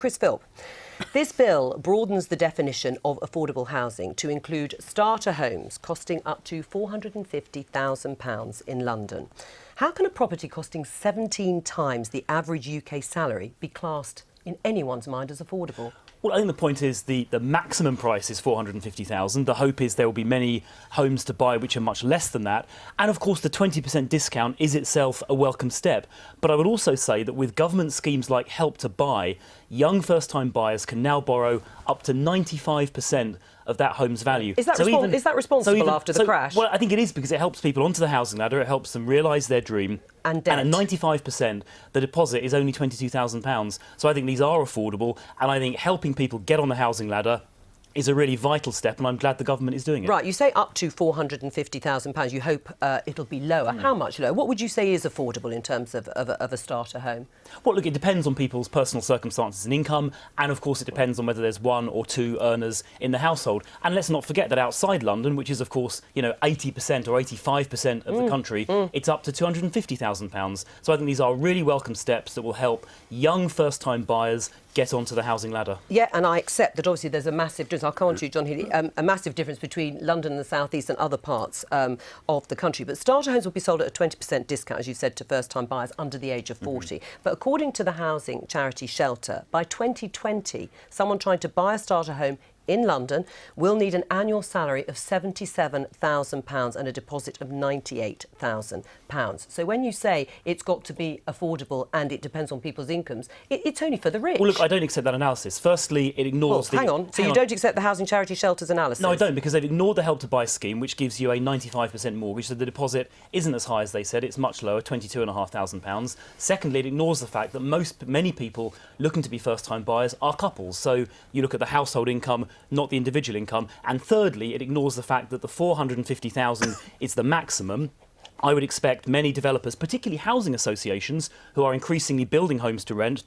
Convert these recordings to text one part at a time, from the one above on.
Philp. This bill broadens the definition of affordable housing to include starter homes costing up to £450,000 in London. How can a property costing 17 times the average UK salary be classed in anyone's mind as affordable? Well, I think the point is the maximum price is 450,000. The hope is there will be many homes to buy which are much less than that. And of course, the 20% discount is itself a welcome step. But I would also say that with government schemes like Help to Buy, young first-time buyers can now borrow up to 95% of that home's value. Is that responsible after the crash? Well, I think it is, because it helps people onto the housing ladder. It helps them realise their dream. And at 95%, the deposit is only £22,000. So I think these are affordable, and I think helping people get on the housing ladder is a really vital step, and I'm glad the government is doing it. Right, you say up to £450,000. You hope it'll be lower. How much lower? What would you say is affordable in terms of a starter home? Well, look, it depends on people's personal circumstances and income, and of course it depends on whether there's one or two earners in the household. And let's not forget that outside London, which is of course, 80% or 85% of the country, it's up to £250,000. So I think these are really welcome steps that will help young first-time buyers get onto the housing ladder. Yeah, and I accept that obviously there's a massive difference. I'll come on to you, John Healy, a massive difference between London and the South East and other parts of the country. But starter homes will be sold at a 20% discount, as you said, to first-time buyers under the age of 40. But according to the housing charity Shelter, by 2020, someone trying to buy a starter home in London will need an annual salary of £77,000 and a deposit of £98,000. So when you say it's got to be affordable and it depends on people's incomes, it's only for the rich. Well, look, I don't accept that analysis. Firstly, it ignores Hang on. So you don't accept the housing charity Shelter's analysis? No, I don't, because they've ignored the Help to Buy scheme, which gives you a 95% mortgage, so the deposit isn't as high as they said. It's much lower, £22,500. Secondly, it ignores the fact that many people looking to be first-time buyers are couples. So you look at the household income, not the individual income. And thirdly, it ignores the fact that the 450,000 is the maximum. I would expect many developers, particularly housing associations, who are increasingly building homes to rent,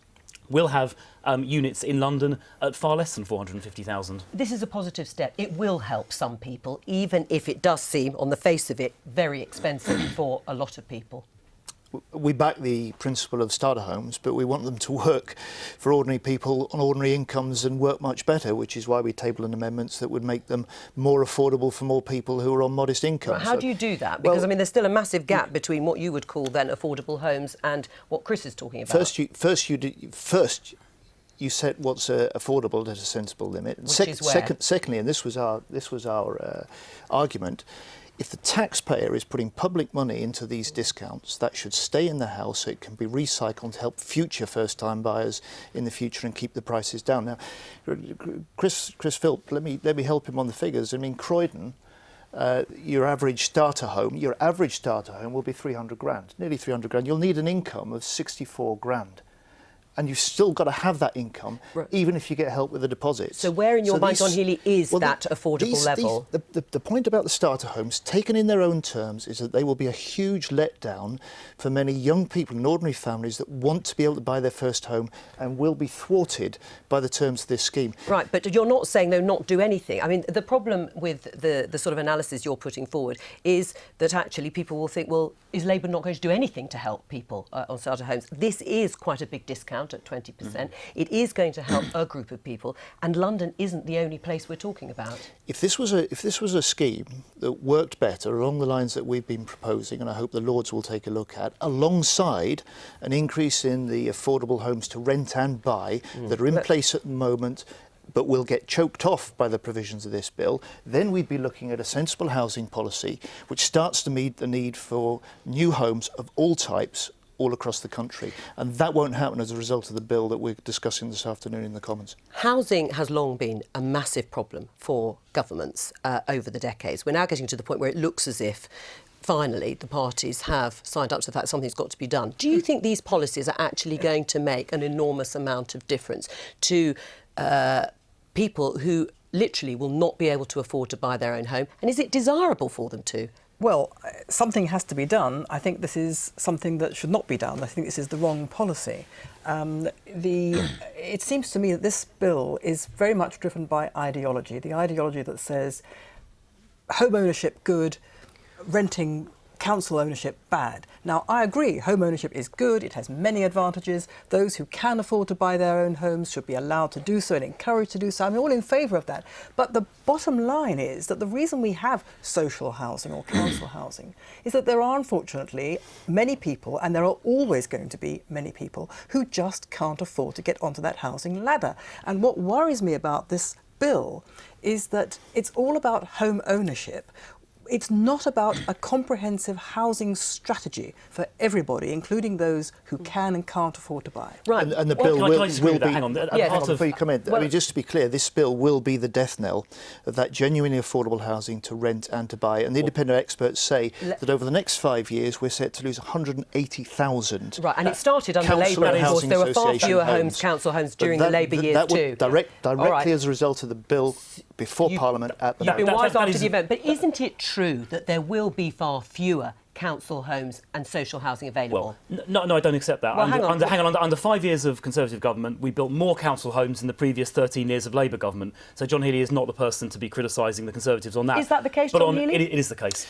will have units in London at far less than 450,000. This is a positive step. It will help some people, even if it does seem, on the face of it, very expensive for a lot of people. We back the principle of starter homes, but we want them to work for ordinary people on ordinary incomes and work much better, which is why we table an amendments that would make them more affordable for more people who are on modest incomes. Right, how do you do that? Because, I mean, there's still a massive gap between what you would call then affordable homes and what Chris is talking about. First, you set what's affordable at a sensible limit. Which is where? Secondly, and this was our argument, if the taxpayer is putting public money into these discounts, that should stay in the house so it can be recycled to help future first-time buyers in the future and keep the prices down. Now, Chris Philp, let me help him on the figures. I mean, Croydon, your average starter home will be 300 grand, nearly 300 grand. You'll need an income of 64 grand. And you've still got to have that income, even if you get help with the deposit. So where in your mind, John Healy, is that affordable level? The point about the starter homes, taken in their own terms, is that they will be a huge letdown for many young people in ordinary families that want to be able to buy their first home and will be thwarted by the terms of this scheme. Right, but you're not saying they'll not do anything. I mean, the problem with the sort of analysis you're putting forward is that actually people will think, well, is Labour not going to do anything to help people on starter homes? This is quite a big discount at 20%. It is going to help a group of people, and London isn't the only place we're talking about. If this was a scheme that worked better along the lines that we've been proposing, and I hope the Lords will take a look at, alongside an increase in the affordable homes to rent and buy that are in place at the moment, but will get choked off by the provisions of this bill, then we'd be looking at a sensible housing policy which starts to meet the need for new homes of all types all across the country. And that won't happen as a result of the bill that we're discussing this afternoon in the Commons. Housing has long been a massive problem for governments over the decades. We're now getting to the point where it looks as if finally the parties have signed up to the fact something's got to be done. Do you think these policies are actually going to make an enormous amount of difference to people who literally will not be able to afford to buy their own home? And is it desirable for them to? Well, something has to be done. I think this is something that should not be done. I think this is the wrong policy. It seems to me that this bill is very much driven by ideology, the ideology that says home ownership good, renting council ownership bad. Now, I agree, home ownership is good, it has many advantages. Those who can afford to buy their own homes should be allowed to do so and encouraged to do so. I'm all in favour of that. But the bottom line is that the reason we have social housing or council housing is that there are, unfortunately, many people, and there are always going to be many people, who just can't afford to get onto that housing ladder. And what worries me about this bill is that it's all about home ownership. It's not about a comprehensive housing strategy for everybody, including those who can and can't afford to buy. Right. And the bill will be... Hang on. Before you come in, I mean, just to be clear, this bill will be the death knell of that genuinely affordable housing to rent and to buy. And the independent experts say that over the next 5 years, we're set to lose 180,000. Right, and it started under Labour, of course. There were far fewer council homes during the Labour years too. Directly as a result of the bill before Parliament at the moment. You've been wise after the event, but isn't it true that there will be far fewer council homes and social housing available? Well, no, I don't accept that. Well, under 5 years of Conservative government, we built more council homes in the previous 13 years of Labour government. So John Healey is not the person to be criticising the Conservatives on that. Is that the case, but John Healey? It is the case.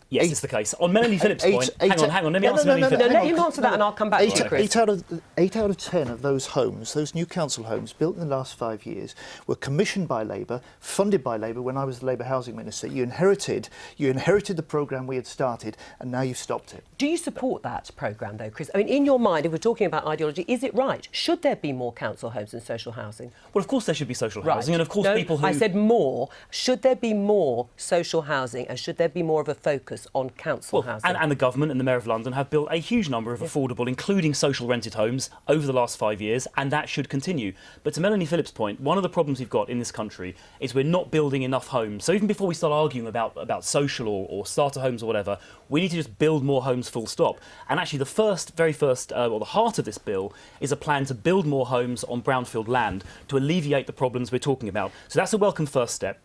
Yes, it's the case. On Melanie Phillips' point, hang on, let me answer Melanie Phillips. Let him answer that and I'll come back to you, Chris. 8 out of 10 of those homes, those new council homes built in the last 5 years, were commissioned by Labour, funded by Labour when I was the Labour Housing Minister. You inherited the programme we had started and now you've stopped it. Do you support that programme though, Chris? I mean, in your mind, if we're talking about ideology, is it right? Should there be more council homes and social housing? Well, of course there should be social housing, and of course people who... I said more. Should there be more social housing and should there be more of a focus on council housing? And the government and the Mayor of London have built a huge number of affordable, including social rented homes, over the last 5 years, and that should continue. But to Melanie Phillips' point, one of the problems we've got in this country is we're not building enough homes. So even before we start arguing about social or starter homes or whatever, we need to just build more homes full stop. And actually the very first, the heart of this bill is a plan to build more homes on brownfield land to alleviate the problems we're talking about. So that's a welcome first step.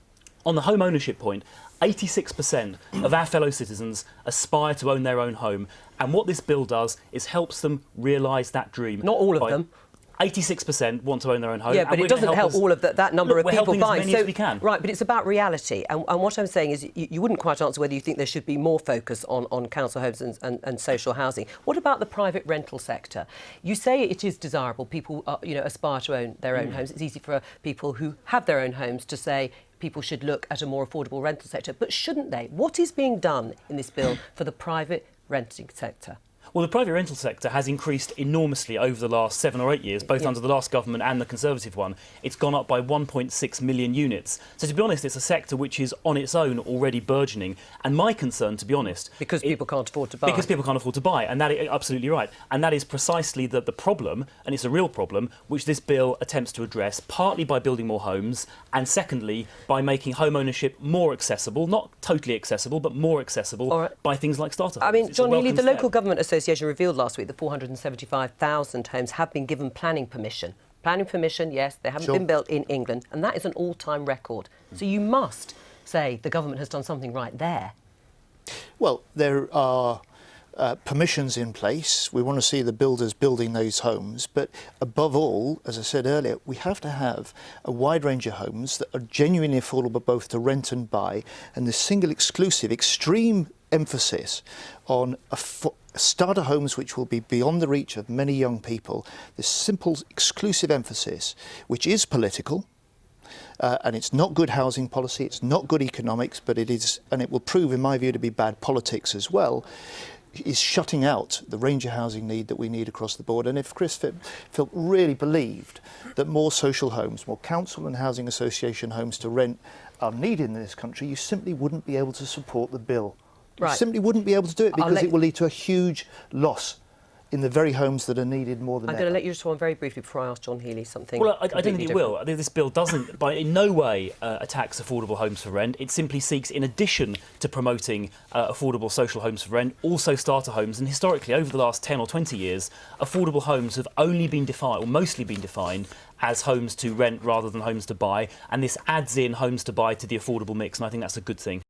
On the home ownership point, 86% of our fellow citizens aspire to own their own home. And what this bill does is helps them realise that dream. Not all of them. 86% want to own their own home. Yeah, but it doesn't help all of that number of people buying. As many as we can. Right, but it's about reality. And what I'm saying is you wouldn't quite answer whether you think there should be more focus on council homes and social housing. What about the private rental sector? You say it is desirable. People aspire to own their own homes. It's easy for people who have their own homes to say people should look at a more affordable rental sector. But shouldn't they? What is being done in this bill for the private renting sector? Well, the private rental sector has increased enormously over the last 7 or 8 years, both under the last government and the Conservative one. It's gone up by 1.6 million units. So, to be honest, it's a sector which is on its own already burgeoning. And my concern, to be honest... Because people can't afford to buy. Because people can't afford to buy. And that is absolutely right. And that is precisely the problem, and it's a real problem, which this bill attempts to address, partly by building more homes, and secondly, by making home ownership more accessible, not totally accessible, but more accessible by things like starter homes. I mean, John Healey, the Local Government Association revealed last week that 475,000 homes have been given planning permission. Planning permission, yes, they haven't been built in England, and that is an all-time record. So you must say the government has done something right there. Well, there are permissions in place. We want to see the builders building those homes. But above all, as I said earlier, we have to have a wide range of homes that are genuinely affordable both to rent and buy. And the single exclusive, extreme emphasis on starter homes which will be beyond the reach of many young people, this simple exclusive emphasis, which is political, and it's not good housing policy, it's not good economics, but it is, and it will prove in my view to be bad politics as well, is shutting out the range of housing need that we need across the board. And if Chris Philp really believed that more social homes, more council and housing association homes to rent are needed in this country, you simply wouldn't be able to support the bill. You simply wouldn't be able to do it because it will lead to a huge loss in the very homes that are needed more than ever. I'm going to let you respond very briefly before I ask John Healey something. Well, I don't think it will. I think this bill doesn't, in no way, attacks affordable homes for rent. It simply seeks, in addition to promoting affordable social homes for rent, also starter homes. And historically, over the last 10 or 20 years, affordable homes have only been defined, or mostly been defined, as homes to rent rather than homes to buy. And this adds in homes to buy to the affordable mix, and I think that's a good thing.